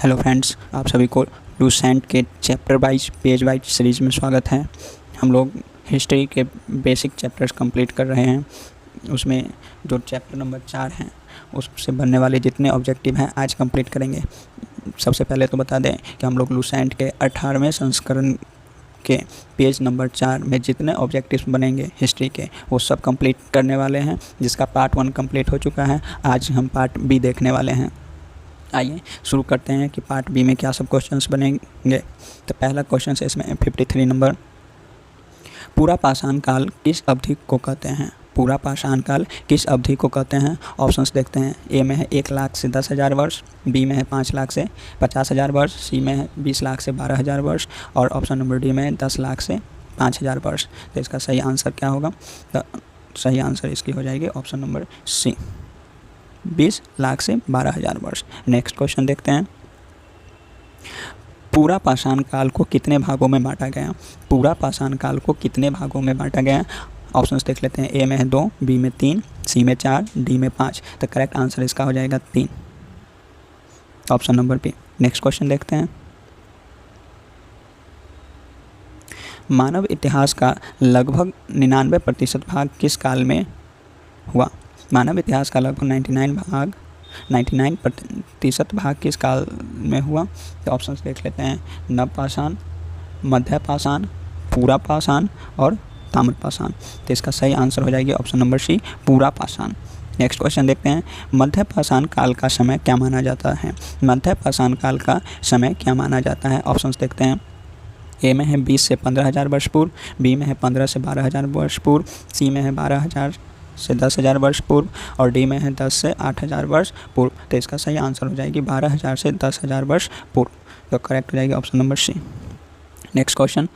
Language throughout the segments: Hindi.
हेलो फ्रेंड्स, आप सभी को लूसेंट के chapter wise page wise series में स्वागत है। हम लोग हिस्ट्री के बेसिक चैप्टर्स कंप्लीट कर रहे हैं। उसमें जो चैप्टर नंबर 4 हैं उससे बनने वाले जितने ऑब्जेक्टिव हैं आज कंप्लीट करेंगे। सबसे पहले तो बता दें कि हम लोग लूसेंट के 18वें संस्करण के पेज नंबर 4 में जितने ऑब्जेक्टिव्स बनेंगे हिस्ट्री के वो सब कंप्लीट करने वाले हैं, जिसका पार्ट 1 कंप्लीट हो चुका है। आज हम पार्ट बी देखने वाले हैं। आइए शुरू करते हैं कि पार्ट बी में क्या सब क्वेश्चंस बनेंगे। तो पहला क्वेश्चन है इसमें 53 नंबर, पूरा पाषाण काल किस अवधि को कहते हैं? पूरा पाषाण काल किस अवधि को कहते हैं? ऑप्शंस देखते हैं। ए में है 1 लाख से 10,000 वर्ष, बी में है 5 लाख से 50,000 वर्ष, सी में है 20 लाख से 12,000 वर्ष और ऑप्शन नंबर डी में 10 लाख से 5,000 वर्ष। तो इसका सही आंसर क्या होगा? तो सही आंसर इसकी हो जाएगी ऑप्शन नंबर सी, 20 लाख से 12,000 वर्ष। नेक्स्ट क्वेश्चन देखते हैं, पूरा पाषाण काल को कितने भागों में बांटा गया? पूरा पाषाण काल को कितने भागों में बांटा गया? ऑप्शंस देख लेते हैं। ए में है 2, बी में 3, सी में 4, डी में 5। तो करेक्ट आंसर इसका हो जाएगा 3, option number B. Next question देखते हैं, मानव इतिहास का लगभग 99% भाग किस काल में हुआ? मानव इतिहास का लगभग 99% भाग किस काल में हुआ? तो ऑप्शंस देख लेते हैं। नव पाषाण, मध्य पाषाण, पूरा पाषाण और ताम्र पाषाण। तो इसका सही आंसर हो जाएगी ऑप्शन नंबर सी, पूरा पाषाण। नेक्स्ट क्वेश्चन देखते हैं, मध्य पाषाण काल का समय क्या माना जाता है? मध्य पाषाण काल का समय क्या माना जाता है? ऑप्शंस देखते हैं। ए में है 20 से 15,000 वर्ष पूर्व, बी में है 15 से 12,000 वर्ष पूर्व, सी में है 12,000 से 10,000 वर्ष पूर्व और डी में है 10 से 8,000 वर्ष पूर्व। तो इसका सही आंसर हो जाएगी 12,000 से 10,000 वर्ष पूर्व। तो करेक्ट हो जाएगी option number C. Next question,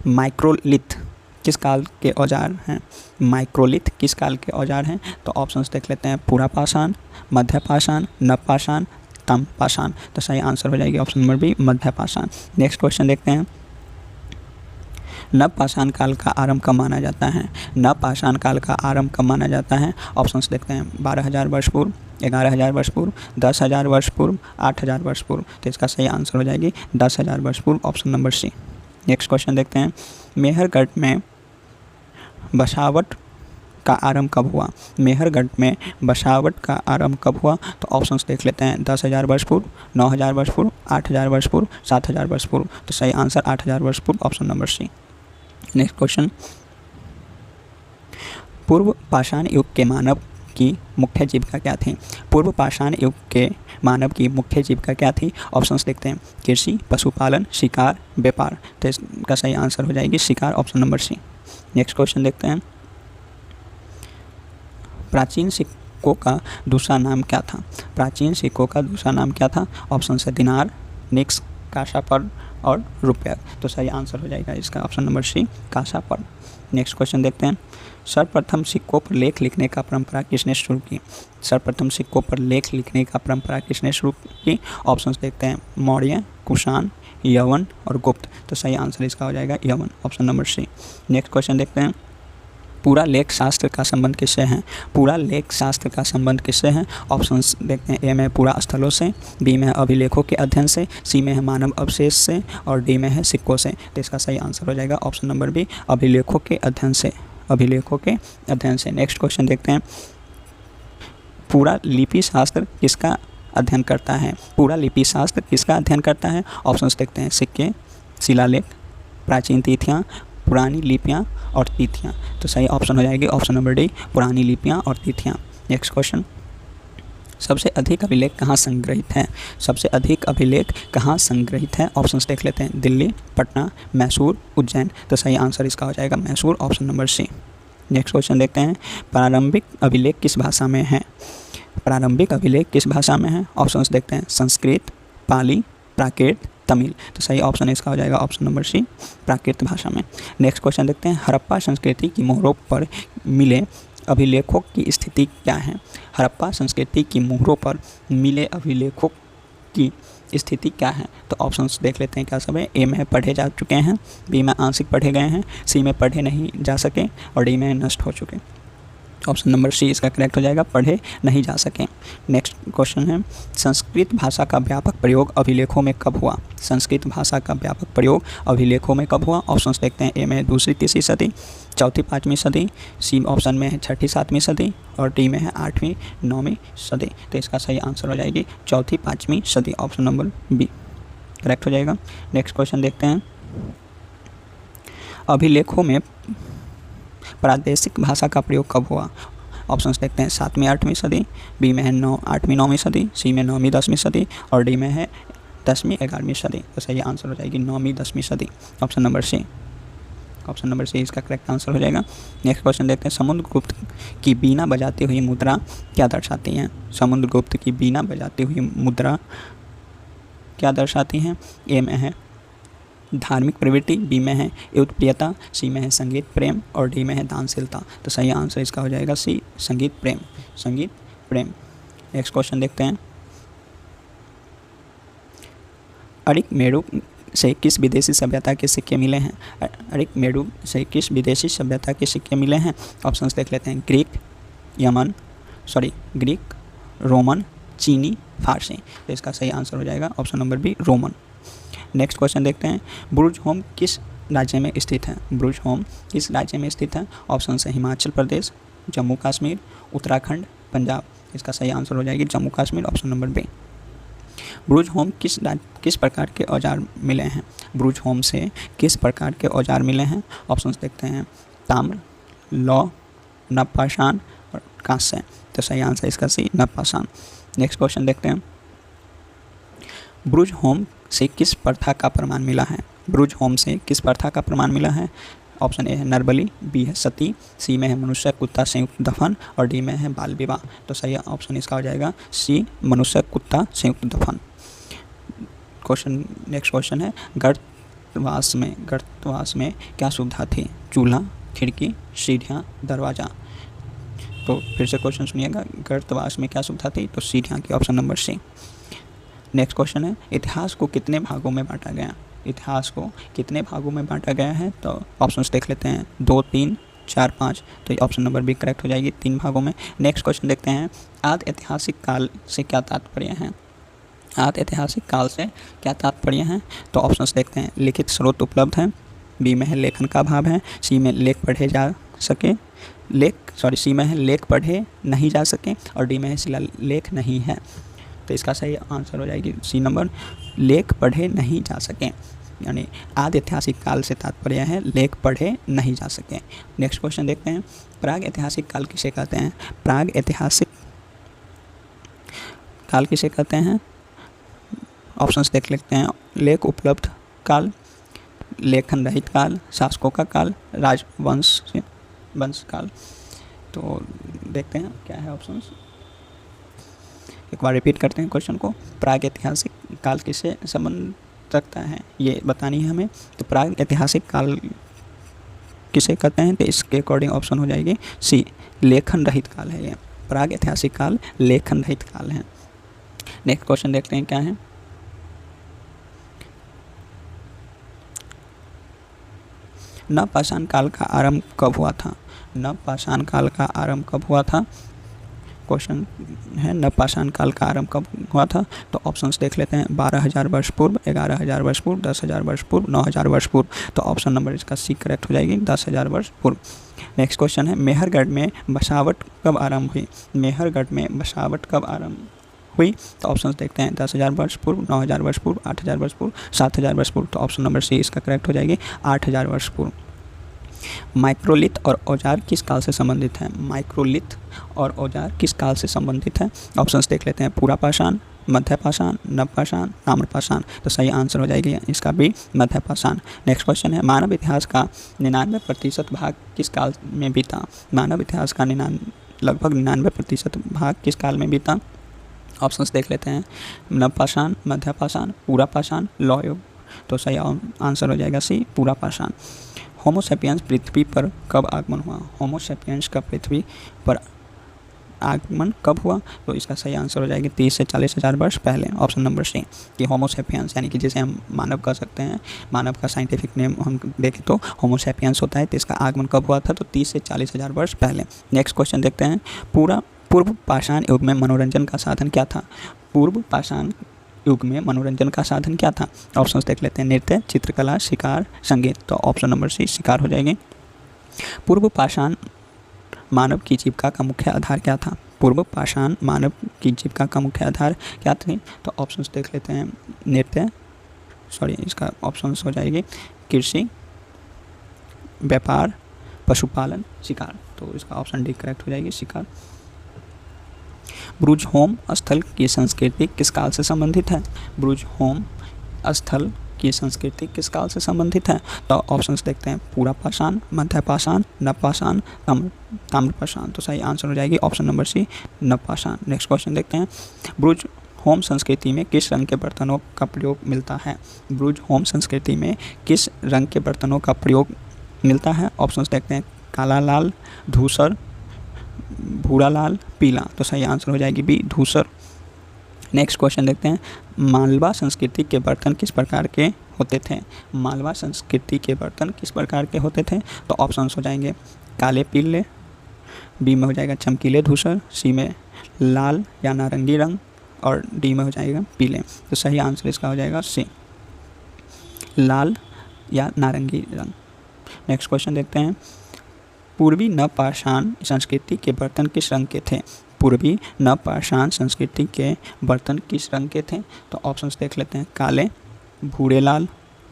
microlith किस काल के औजार हैं? माइक्रोलिथ किस काल के औजार हैं? तो ऑप्शंस देख लेते हैं। पूरा पाषाण, मध्य पाषाण, नव पाषाण, ताम्र पाषाण। तो सही आंसर हो जाएगी ऑप्शन नंबर बी, मध्य पाषाण। नेक्स्ट क्वेश्चन देखते हैं, नव पाषाण काल का आरंभ कब माना जाता है? नव पाषाण काल का आरंभ कब माना जाता है? ऑप्शंस देखते हैं। 12,000 वर्ष पूर्व, 11,000 वर्ष पूर्व, 10,000 वर्ष पूर्व, 8,000 वर्ष पूर्व। तो इसका सही आंसर हो जाएगी 10,000 वर्ष पूर्व, option number C. Next question देखते हैं, मेहरगढ़ में बसावट का आरंभ कब हुआ? मेहरगढ़ में बसावट का आरंभ कब हुआ? तो ऑप्शंस देख लेते हैं। 10,000 वर्ष पूर्व, 9,000 वर्ष पूर्व, 8,000 वर्ष पूर्व, 7,000 वर्ष पूर्व। तो सही आंसर 8,000 वर्ष पूर्व, option number C. Next question, पूर्व पाषाण युग के मानव की मुख्य जीविका क्या थी? पूर्व पाषाण युग के मानव की मुख्य जीविका क्या थी? ऑप्शंस देखते हैं। कृषि, पशुपालन, शिकार, व्यापार। तो इसका सही आंसर हो जाएगी शिकार, option number C. Next question देखते हैं, प्राचीन सिक्कों का दूसरा नाम क्या था? प्राचीन सिक्कों का दूसरा नाम क्या था? ऑप्शन है दिनार, निक्स, काशापर्ण और रुपया। तो सही आंसर हो जाएगा इसका ऑप्शन नंबर सी, काशापर्ण। नेक्स्ट क्वेश्चन देखते हैं, सर्वप्रथम सिक्कों पर लेख लिखने का परंपरा किसने शुरू की? सर्वप्रथम सिक्कों पर लेख लिखने का परंपरा किसने शुरू की? ऑप्शंस देखते हैं। मौर्य, कुषाण, यवन और गुप्त। तो सही आंसर इसका हो जाएगा यवन, option number C. Next question देखते हैं, पूरा लेख शास्त्र का संबंध किससे है? पूरा लेख शास्त्र का संबंध किससे है? ऑप्शंस देखते हैं। ए में पूरा स्थलों से, बी में है अभिलेखों के अध्ययन से, सी में है मानव अवशेष से और डी में है सिक्कों से। तो इसका सही आंसर हो जाएगा ऑप्शन नंबर बी, अभिलेखों के अध्ययन से, अभिलेखों के अध्ययन से। नेक्स्ट क्वेश्चन देखते हैं, पूरा लिपि शास्त्र किसका अध्ययन करता है? पूरा लिपि शास्त्र किसका अध्ययन करता है? ऑप्शंस देखते हैं। सिक्के, शिलालेख, प्राचीन तिथियाँ, पुरानी लिपियाँ और तिथियाँ। तो सही ऑप्शन हो जाएगी ऑप्शन नंबर डी, पुरानी लिपियाँ और तिथियाँ। नेक्स्ट क्वेश्चन, सबसे अधिक अभिलेख कहाँ संग्रहित हैं? सबसे अधिक अभिलेख कहाँ संग्रहित हैं? ऑप्शंस देख लेते हैं। दिल्ली, पटना, मैसूर, उज्जैन। तो सही आंसर इसका हो जाएगा Mysore, option number C. Next question देखते हैं, प्रारंभिक अभिलेख किस भाषा में है? प्रारंभिक अभिलेख किस भाषा में है? ऑप्शंस देखते हैं। संस्कृत, पाली, प्राकृत, तमिल। तो सही ऑप्शन इसका हो जाएगा ऑप्शन नंबर सी, प्राकृत भाषा में। नेक्स्ट क्वेश्चन देखते हैं, हड़प्पा संस्कृति की मोहरों पर मिले अभिलेखों की स्थिति क्या है? हड़प्पा संस्कृति की मोहरों पर मिले अभिलेखों की स्थिति क्या है? तो ऑप्शंस देख लेते हैं क्या सब है। ए में पढ़े जा चुके हैं, बी में आंशिक पढ़े गए हैं, सी में पढ़े नहीं जा सके और डी में नष्ट हो चुके। ऑप्शन नंबर सी इसका करेक्ट हो जाएगा, पढ़े नहीं जा सके। नेक्स्ट क्वेश्चन है, संस्कृत भाषा का व्यापक प्रयोग अभिलेखों में कब हुआ? संस्कृत भाषा का व्यापक प्रयोग अभिलेखों में कब हुआ? ऑप्शंस देखते हैं, ए में 2री-3री सदी, 4ठी-5वीं सदी, सी ऑप्शन में है 6ठी-7वीं सदी और डी में है 8वीं-9वीं सदी। तो इसका सही आंसर हो जाएगी 4ठी-5वीं सदी, ऑप्शन नंबर बी करेक्ट हो जाएगा। नेक्स्ट क्वेश्चन देखते हैं, अभिलेखों में प्रादेशिक भाषा का प्रयोग कब हुआ? ऑप्शंस देखते हैं, 7वीं-8वीं सदी, बी में है 8वीं-9वीं सदी, सी में 9वीं-10वीं सदी और डी में है 10वीं-11वीं सदी। तो सही आंसर हो जाएगी 9वीं-10वीं सदी, option number C. Option number C इसका करेक्ट आंसर हो जाएगा। नेक्स्ट क्वेश्चन देखते हैं, समुद्रगुप्त की बीना बजाती हुई मुद्रा क्या दर्शाती है? समुद्रगुप्त की बीना बजाती हुई मुद्रा क्या दर्शाती हैं? ए में है धार्मिक प्रवृत्ति, बी में है युद्धप्रियता, सी में है संगीत प्रेम और डी में है दानशीलता। तो सही आंसर इसका हो जाएगा सी, संगीत प्रेम, संगीत प्रेम। नेक्स्ट क्वेश्चन देखते हैं, अरिकमेरू से किस विदेशी सभ्यता के सिक्के मिले हैं? अरिकमेरू से किस विदेशी सभ्यता के सिक्के मिले हैं? ऑप्शंस देख लेते हैं, ग्रीक, रोमन, चीनी, फारसी। तो इसका सही आंसर हो जाएगा option number B, Roman. Next question देखते हैं, ब्रुज होम किस राज्य में स्थित है? ब्रुज होम किस राज्य में स्थित है? ऑप्शन है हिमाचल प्रदेश, जम्मू कश्मीर, उत्तराखंड, पंजाब। इसका सही आंसर हो जाएगी Jammu Kashmir, option number B. ब्रुज होम किस प्रकार के औजार मिले हैं? ब्रुज होम से किस प्रकार के औजार मिले हैं? ऑप्शंस देखते हैं, ताम्र, लौह, नवपाषाण और कांस्य। तो सही आंसर इसका सी, नवपाषाण। नेक्स्ट क्वेश्चन देखते हैं, ब्रुज होम से किस प्रथा का प्रमाण मिला है? ब्रुज होम से किस प्रथा का प्रमाण मिला है? ऑप्शन ए है नरबली, बी है सती, सी में है मनुष्य कुत्ता संयुक्त दफन और डी में है बाल विवाह। तो सही ऑप्शन इसका हो जाएगा सी, मनुष्य कुत्ता संयुक्त दफन। नेक्स्ट क्वेश्चन है, गर्तवास में क्या सुविधा थी? चूल्हा, खिड़की, सीढ़ियाँ, दरवाज़ा। तो फिर से क्वेश्चन सुनिएगा, गर्तवास में क्या सुविधा थी? तो सीढ़ियाँ की, option number C. Next question है, इतिहास को कितने भागों में बांटा गया? इतिहास को कितने भागों में बांटा गया है? तो ऑप्शंस देख लेते हैं, 2, 3, 4, 5। तो ऑप्शन नंबर बी करेक्ट हो जाएगी, 3 भागों में। नेक्स्ट क्वेश्चन देखते हैं, आदि ऐतिहासिक काल से क्या तात्पर्य है? आदि ऐतिहासिक काल से क्या तात्पर्य है? तो ऑप्शंस देखते हैं, लिखित स्रोत उपलब्ध है, बी में है लेखन का अभाव है, सी में लेख पढ़े नहीं जा सके और डी में है शिलालेख नहीं है। तो इसका सही आंसर हो जाएगी सी नंबर, लेख पढ़े नहीं जा सके, यानी आदि ऐतिहासिक काल से तात्पर्य है लेख पढ़े नहीं जा सके। नेक्स्ट क्वेश्चन देखते हैं, प्राग ऐतिहासिक काल किसे कहते हैं? प्राग ऐतिहासिक काल किसे कहते हैं? ऑप्शंस देख लेते हैं, लेख उपलब्ध काल, लेखन रहित काल, शासकों का काल, राजवंश काल। तो देखते हैं क्या है ऑप्शंस, एक बार रिपीट करते हैं क्वेश्चन को। प्राग ऐतिहासिक काल किससे संबंध रखता है ये बतानी है हमें। तो प्राग ऐतिहासिक काल किसे कहते हैं? तो इसके अकॉर्डिंग ऑप्शन हो जाएगी सी, लेखन रहित काल है ये। प्राग ऐतिहासिक काल लेखन रहित काल है। नेक्स्ट क्वेश्चन देखते हैं क्या है, नवपाषाण काल का आरंभ कब हुआ था? नवपाषाण काल का आरंभ कब हुआ था? क्वेश्चन है, नवपाषाण काल का आरंभ कब हुआ था? तो ऑप्शंस देख लेते हैं, 12,000 वर्ष पूर्व, 11,000 वर्ष पूर्व, 10,000 वर्ष पूर्व, 9,000 वर्ष पूर्व। तो ऑप्शन नंबर इसका सी करेक्ट हो जाएगी, 10,000 वर्ष पूर्व। नेक्स्ट क्वेश्चन है, मेहरगढ़ में बसावट कब आरंभ हुई? मेहरगढ़ में बसावट कब आरंभ हुई? तो ऑप्शंस देखते हैं, 10,000 वर्ष पूर्व, 9,000 वर्ष पूर्व, 8,000 वर्ष पूर्व, 7,000 वर्ष पूर्व। तो ऑप्शन नंबर सी इसका करेक्ट हो जाएगी, 8,000 वर्ष पूर्व। माइक्रोलिथ और औजार किस काल से संबंधित है? माइक्रोलिथ और औजार किस काल से संबंधित है? ऑप्शंस देख लेते हैं, पुरापाषाण, मध्यपाषाण, नवपाषाण, ताम्रपाषाण। तो सही आंसर हो जाएगी इसका भी, मध्यपाषाण। नेक्स्ट क्वेश्चन है, मानव इतिहास का 99% भाग किस काल में बीता? मानव इतिहास का लगभग 99% भाग किस काल में बीता? ऑप्शंस देख लेते हैं, नवपाषाण, मध्यपाषाण, पुरापाषाण, लौह युग। तो सही आंसर हो जाएगा सी, पुरापाषाण। होमो सैपियंस पृथ्वी पर कब आगमन हुआ? होमो सैपियंस का पृथ्वी पर आगमन कब हुआ? तो इसका सही आंसर हो जाएगा 30 से 40 हज़ार वर्ष पहले, ऑप्शन नंबर सी। कि होमो सैपियंस यानी कि जिसे हम मानव कह सकते हैं, मानव का साइंटिफिक नेम हम देखें तो होमो सैपियंस होता है, तो इसका आगमन कब हुआ था? तो 30 से 40 हज़ार वर्ष पहले। नेक्स्ट क्वेश्चन देखते हैं, पूर्व पाषाण युग में मनोरंजन का साधन क्या था? पूर्व पाषाण युग में मनोरंजन का साधन क्या था? ऑप्शंस देख लेते हैं, नृत्य, चित्रकला, शिकार, संगीत। तो ऑप्शन नंबर सी शिकार हो जाएगी। पूर्व पाषाण मानव की जीविका का मुख्य आधार क्या था? पूर्व पाषाण मानव की जीविका का मुख्य आधार क्या थी? तो ऑप्शंस देख लेते हैं, नृत्य, इसका ऑप्शंस हो जाएगी कृषि, व्यापार, पशुपालन, शिकार। तो इसका ऑप्शन डी करेक्ट हो जाएगी, शिकार। ब्रुज होम स्थल की संस्कृति किस काल से संबंधित है? ब्रुज होम स्थल की संस्कृति किस काल से संबंधित है? तो ऑप्शंस देखते हैं, पूरा पाषाण, मध्य पाषाण, नव पाषाण, ताम्र पाषाण। तो सही आंसर हो जाएगी ऑप्शन नंबर सी, नव पाषाण। नेक्स्ट क्वेश्चन देखते हैं, ब्रुज होम संस्कृति में किस रंग के बर्तनों का प्रयोग मिलता है? ब्रुज होम संस्कृति में किस रंग के बर्तनों का प्रयोग मिलता है? ऑप्शंस देखते हैं, काला लाल, धूसर, भूरा लाल, पीला। तो सही आंसर हो जाएगी बी, धूसर। नेक्स्ट क्वेश्चन देखते हैं, मालवा संस्कृति के बर्तन किस प्रकार के होते थे? मालवा संस्कृति के बर्तन किस प्रकार के होते थे? तो ऑप्शंस हो जाएंगे, काले पीले, बी में हो जाएगा चमकीले धूसर, सी में लाल या नारंगी रंग, और डी में हो जाएगा पीले। तो सही आंसर इसका हो जाएगा सी, लाल या नारंगी रंग। नेक्स्ट क्वेश्चन देखते हैं, पूर्वी नवपाषाण संस्कृति के बर्तन किस रंग के थे? पूर्वी नवपाषाण संस्कृति के बर्तन किस रंग के थे? तो ऑप्शंस देख लेते हैं, काले, भूरे लाल,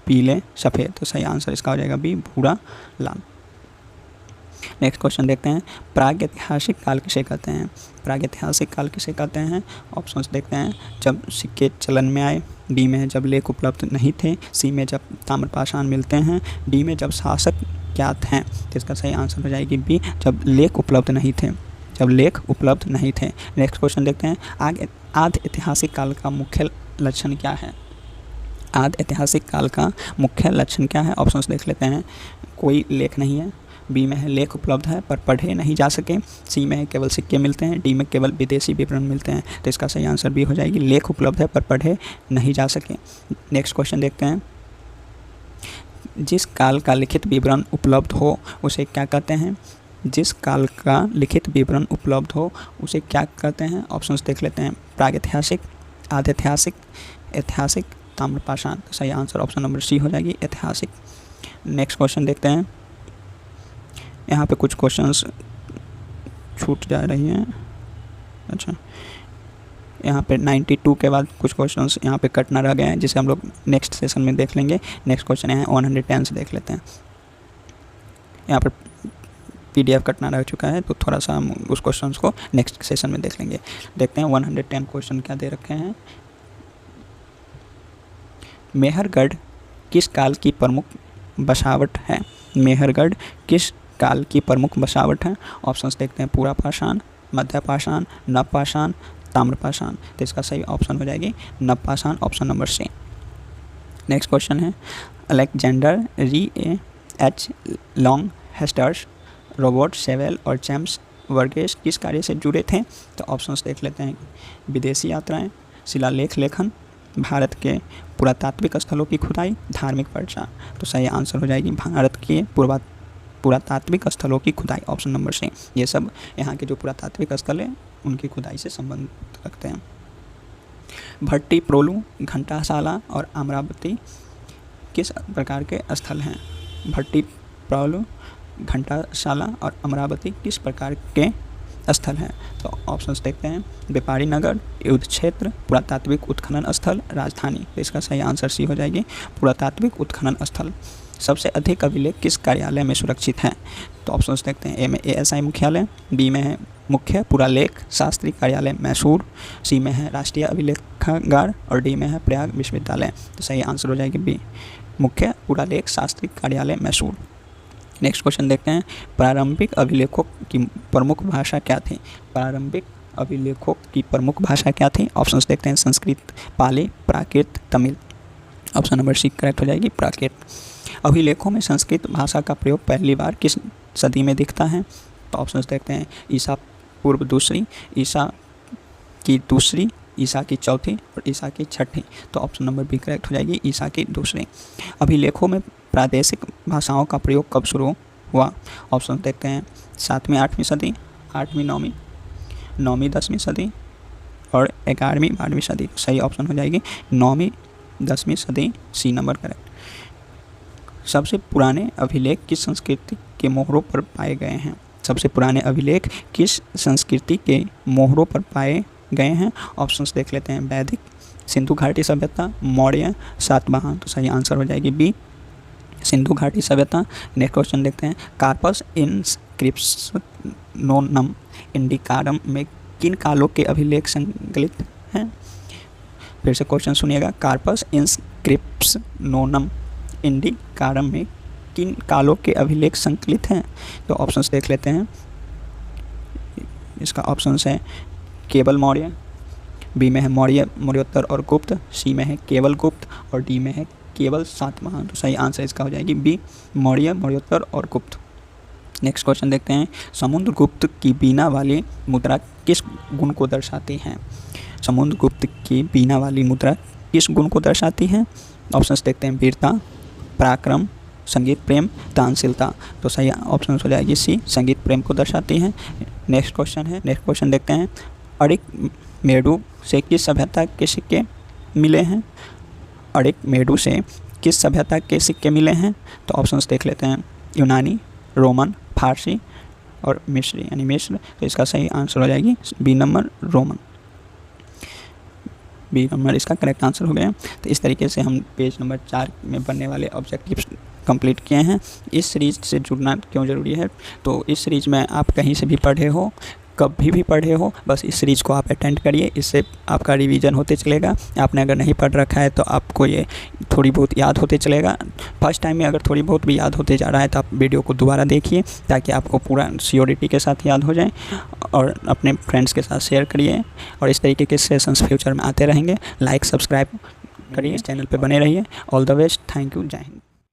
पीले, सफ़ेद। तो सही आंसर इसका हो जाएगा बी, भूरा लाल। नेक्स्ट क्वेश्चन देखते हैं, प्रागैतिहासिक काल किसे कहते हैं? प्रागैतिहासिक काल किसे कहते हैं? ऑप्शंस देखते हैं, जब सिक्के चलन में आए, बी में जब लेख उपलब्ध नहीं थे, सी में जब ताम्रपाषाण मिलते हैं, डी में जब शासक ज्ञात हैं। तो इसका सही आंसर हो जाएगी बी, जब लेख उपलब्ध नहीं थे, जब लेख उपलब्ध नहीं थे। नेक्स्ट क्वेश्चन देखते हैं, आद्य ऐतिहासिक काल का मुख्य लक्षण क्या है? आद्य ऐतिहासिक काल का मुख्य लक्षण क्या है? ऑप्शंस देख लेते हैं, कोई लेख नहीं है, बी में है लेख उपलब्ध है पर पढ़े नहीं जा सके, सी में है केवल सिक्के मिलते हैं, डी में केवल विदेशी विवरण मिलते हैं। तो इसका सही आंसर बी हो जाएगी, लेख उपलब्ध है पर पढ़े नहीं जा सके। नेक्स्ट क्वेश्चन देखते हैं, जिस काल का लिखित विवरण उपलब्ध हो उसे क्या कहते हैं? जिस काल का लिखित विवरण उपलब्ध हो उसे क्या कहते हैं? ऑप्शंस देख लेते हैं, प्रागैतिहासिक, आद्य ऐतिहासिक, ऐतिहासिक, ताम्रपाषाण। तो सही आंसर ऑप्शन नंबर सी हो जाएगी, ऐतिहासिक। नेक्स्ट क्वेश्चन देखते हैं, यहाँ पे कुछ क्वेश्चंस छूट जा रही हैं। अच्छा, यहाँ पे 92 के बाद कुछ क्वेश्चंस यहाँ पे कटना रह गए हैं, जिसे हम लोग नेक्स्ट सेशन में देख लेंगे। नेक्स्ट क्वेश्चन है 110 से देख लेते हैं। यहाँ पर PDF कटना रह चुका है, तो थोड़ा सा हम उस क्वेश्चंस को नेक्स्ट सेशन में देख लेंगे। देखते हैं 110 क्वेश्चन क्या दे रखे हैं। मेहरगढ़ किस काल की प्रमुख बसावट है? मेहरगढ़ किस काल की प्रमुख बसावट है? ऑप्शंस देखते हैं, पूरा पाषाण, मध्य पाषाण, नव पाषाण, ताम्रपाषाण। तो इसका सही ऑप्शन हो जाएगी नव पाषाण, option number C. Next question है, Alexander H. Longhurst, Robert Sewell और जेम्स वर्गेस किस कार्य से जुड़े थे? तो ऑप्शंस देख लेते हैं, विदेशी यात्राएं, शिलालेख लेखन, भारत के पुरातात्विक स्थलों की खुदाई, धार्मिक प्रचार। तो सही आंसर हो जाएगी भारत के पुरातात्विक स्थलों की खुदाई, ऑप्शन नंबर सी। ये सब यहाँ के जो पुरातात्विक स्थल हैं उनकी खुदाई से संबंध रखते हैं। भट्टी प्रोलू, घंटाशाला और अमरावती किस प्रकार के स्थल हैं? भट्टी प्रोलू, घंटाशाला और अमरावती किस प्रकार के स्थल हैं? तो ऑप्शंस देखते हैं, व्यापारी नगर, युद्ध क्षेत्र, पुरातात्विक उत्खनन स्थल, राजधानी। तो इसका सही आंसर सी हो जाएगी, पुरातात्विक उत्खनन स्थल। सबसे अधिक अभिलेख किस कार्यालय में सुरक्षित हैं? तो ऑप्शंस देखते हैं, ए में ASI मुख्यालय, बी में है मुख्य पुरालेख शास्त्री कार्यालय मैसूर, सी में है राष्ट्रीय अभिलेखागार और डी में है प्रयाग विश्वविद्यालय। तो सही आंसर हो जाएगी बी, मुख्य पुरालेख शास्त्री कार्यालय मैसूर। नेक्स्ट क्वेश्चन देखते हैं, प्रारंभिक अभिलेखों की प्रमुख भाषा क्या थी? प्रारंभिक अभिलेखों की प्रमुख भाषा क्या थी? ऑप्शंस देखते हैं, Sanskrit, Pali, Prakrit, Tamil. Option number C correct हो जाएगी, प्राकृत। अभिलेखों में संस्कृत भाषा का प्रयोग पहली बार किस सदी में दिखता है? तो ऑप्शंस देखते हैं, ईसा पूर्व दूसरी, ईसा की दूसरी, ईसा की चौथी और ईसा की छठी। तो ऑप्शन नंबर बी करेक्ट हो जाएगी, ईसा की दूसरी। अभिलेखों में प्रादेशिक भाषाओं का प्रयोग कब शुरू हुआ? ऑप्शन देखते हैं 7वीं 8वीं सदी, 8वीं 9वीं, 9वीं 10वीं सदी और 11वीं 12वीं सदी। सही ऑप्शन हो जाएगी 9वीं 10वीं सदी, सी नंबर करेक्ट। सबसे पुराने अभिलेख किस संस्कृति के मोहरों पर पाए गए हैं? सबसे पुराने अभिलेख किस संस्कृति के मोहरों पर पाए गए हैं? ऑप्शंस देख लेते हैं, वैदिक, सिंधु घाटी सभ्यता, मौर्य, सातवाहन। तो सही आंसर हो जाएगी बी, सिंधु घाटी सभ्यता। नेक्स्ट क्वेश्चन देखते हैं, कार्पस इनस्क्रिप्शनोनम इंडिकारम में किन कालों के अभिलेख संकलित हैं? फिर से क्वेश्चन सुनिएगा, कार्पस इनस्क्रिप्शनोनम इंडिकारम में किन कालों के अभिलेख संकलित हैं? तो ऑप्शंस देख लेते हैं, इसका ऑप्शंस है केवल मौर्य, बी में है मौर्य, मौर्योत्तर और गुप्त, सी में है केवल गुप्त और डी में है केवल सातवाहन। तो सही आंसर इसका हो जाएगी बी, मौर्य, मौर्योत्तर और गुप्त। नेक्स्ट क्वेश्चन देखते हैं, समुद्रगुप्त की बीना वाली मुद्रा किस गुण को दर्शाती है? समुद्रगुप्त की बीना वाली मुद्रा किस गुण को दर्शाती है? ऑप्शंस देखते हैं, वीरता, पराक्रम, संगीत प्रेम, दानशीलता। तो सही ऑप्शन हो जाएगी सी, संगीत प्रेम को दर्शाती है। नेक्स्ट क्वेश्चन देखते हैं, अरिकमेडु से किस सभ्यता के सिक्के मिले हैं? अरिकमेडु से किस सभ्यता के सिक्के मिले हैं? तो ऑप्शंस देख लेते हैं, यूनानी, रोमन, फारसी और मिस्री यानी मिस्र। तो इसका सही आंसर हो जाएगी B number, Roman. B number इसका करेक्ट आंसर हो गया। तो इस तरीके से हम पेज नंबर 4 में बनने वाले ऑब्जेक्टिव्स कंप्लीट किए हैं। इस सीरीज से जुड़ना क्यों ज़रूरी है? तो इस सीरीज में आप कहीं से भी पढ़े हो, कभी भी पढ़े हो, बस इस सीरीज़ को आप अटेंड करिए, इससे आपका रिवीजन होते चलेगा। आपने अगर नहीं पढ़ रखा है तो आपको ये थोड़ी बहुत याद होते चलेगा। फर्स्ट टाइम में अगर थोड़ी बहुत भी याद होते जा रहा है तो आप वीडियो को दोबारा देखिए ताकि आपको पूरा श्योरिटी के साथ याद हो जाए, और अपने फ्रेंड्स के साथ शेयर करिए। और इस तरीके के सेशंस फ्यूचर में आते रहेंगे। लाइक सब्सक्राइब करिए, इस चैनल पर बने रहिए। All the best, thank you, जय हिंद।